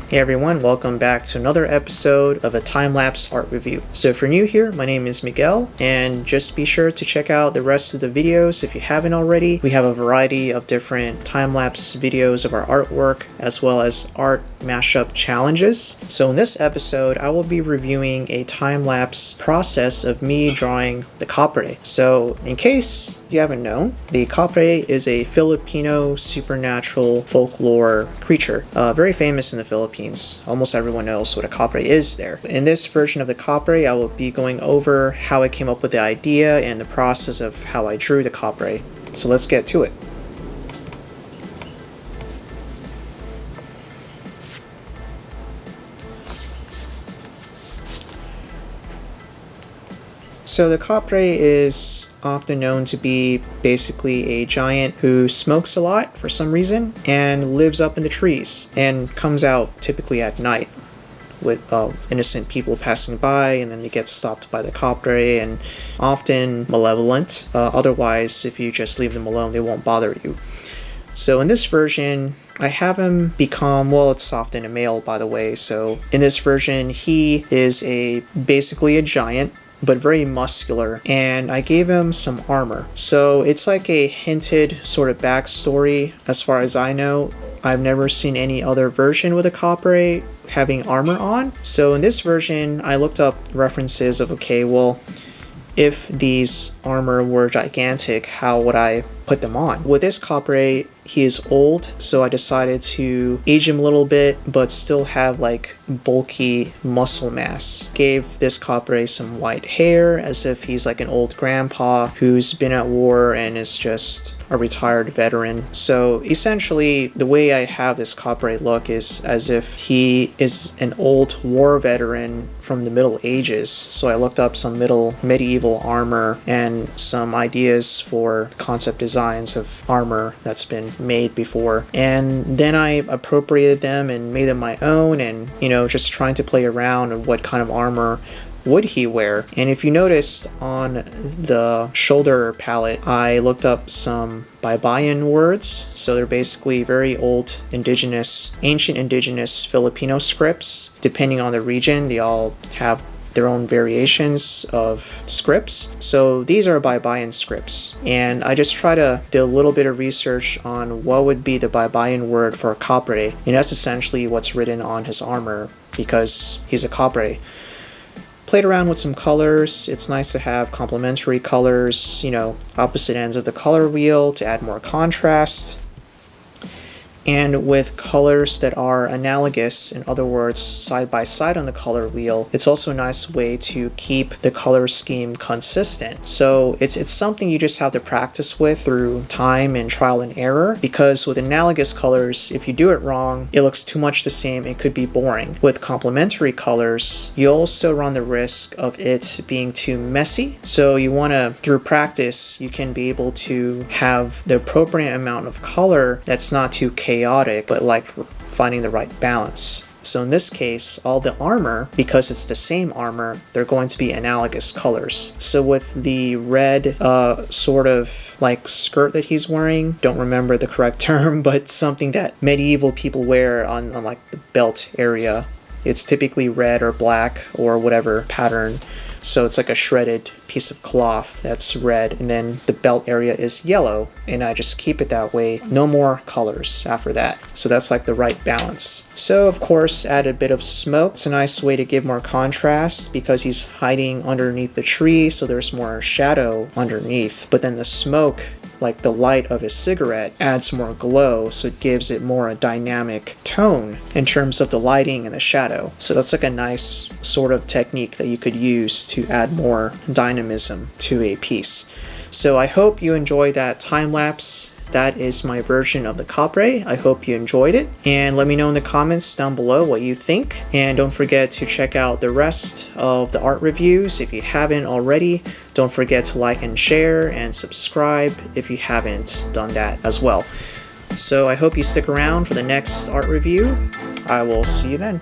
Hey everyone, welcome back to another episode of a time-lapse art review. So if you're new here, my name is Miguel, and just be sure to check out the rest of the videos if you haven't already. We have a variety of different time-lapse videos of our artwork, as well as art mashup challenges. So in this episode, I will be reviewing a time-lapse process of me drawing the KAPRE. So in case you haven't known, the KAPRE is a Filipino supernatural folklore creature, very famous in the Philippines. Almost everyone knows what a KAPRE is there. In this version of the KAPRE, I will be going over how I came up with the idea and the process of how I drew the KAPRE. So let's get to it. So the KAPRE is often known to be basically a giant who smokes a lot for some reason and lives up in the trees and comes out typically at night with innocent people passing by, and then they get stopped by the KAPRE, and often malevolent. Otherwise, if you just leave them alone, they won't bother you. So in this version, I have him become, well, it's often a male, by the way. So in this version, he is basically a giant, but very muscular, and I gave him some armor. So it's like a hinted sort of backstory as far as I know. I've never seen any other version with a KAPRE having armor on. So in this version, I looked up references of, okay, well, if these armor were gigantic, how would I put them on? With this KAPRE, he is old, so I decided to age him a little bit, but still have like bulky muscle mass. Gave this KAPRE some white hair, as if he's like an old grandpa who's been at war and is just a retired veteran. So essentially, the way I have this KAPRE look is as if he is an old war veteran from the Middle Ages. So I looked up some medieval armor and some ideas for concept designs of armor that's been made before, and then I appropriated them and made them my own, and just trying to play around with what kind of armor would he wear. And if you noticed on the shoulder palette, I looked up some Baybayin words. So they're basically very old ancient indigenous Filipino scripts. Depending on the region, they all have their own variations of scripts. So these are Baybayin scripts, and I just try to do a little bit of research on what would be the Baybayin word for KAPRE, and that's essentially what's written on his armor because he's a KAPRE. Played around with some colors. It's nice to have complementary colors, opposite ends of the color wheel to add more contrast. And with colors that are analogous, in other words, side by side on the color wheel, it's also a nice way to keep the color scheme consistent. So it's something you just have to practice with through time and trial and error, because with analogous colors, if you do it wrong, it looks too much the same, it could be boring. With complementary colors, you also run the risk of it being too messy. So you want to, through practice, you can be able to have the appropriate amount of color that's not too chaotic, but like finding the right balance. So in this case, all the armor, because it's the same armor, they're going to be analogous colors. So with the red sort of like skirt that he's wearing, don't remember the correct term, but something that medieval people wear on like the belt area. It's typically red or black or whatever pattern. So it's like a shredded piece of cloth that's red, and then the belt area is yellow, and I just keep it that way. No more colors after that. So that's like the right balance. So of course, add a bit of smoke. It's a nice way to give more contrast because he's hiding underneath the tree, so there's more shadow underneath. But then the smoke, like the light of his cigarette, adds more glow, so it gives it more a dynamic tone in terms of the lighting and the shadow. So that's like a nice sort of technique that you could use to add more dynamism to a piece. So I hope you enjoyed that time lapse. That is my version of the KAPRE. I hope you enjoyed it, and let me know in the comments down below what you think. And don't forget to check out the rest of the art reviews if you haven't already. Don't forget to like and share and subscribe if you haven't done that as well. So I hope you stick around for the next art review. I will see you then.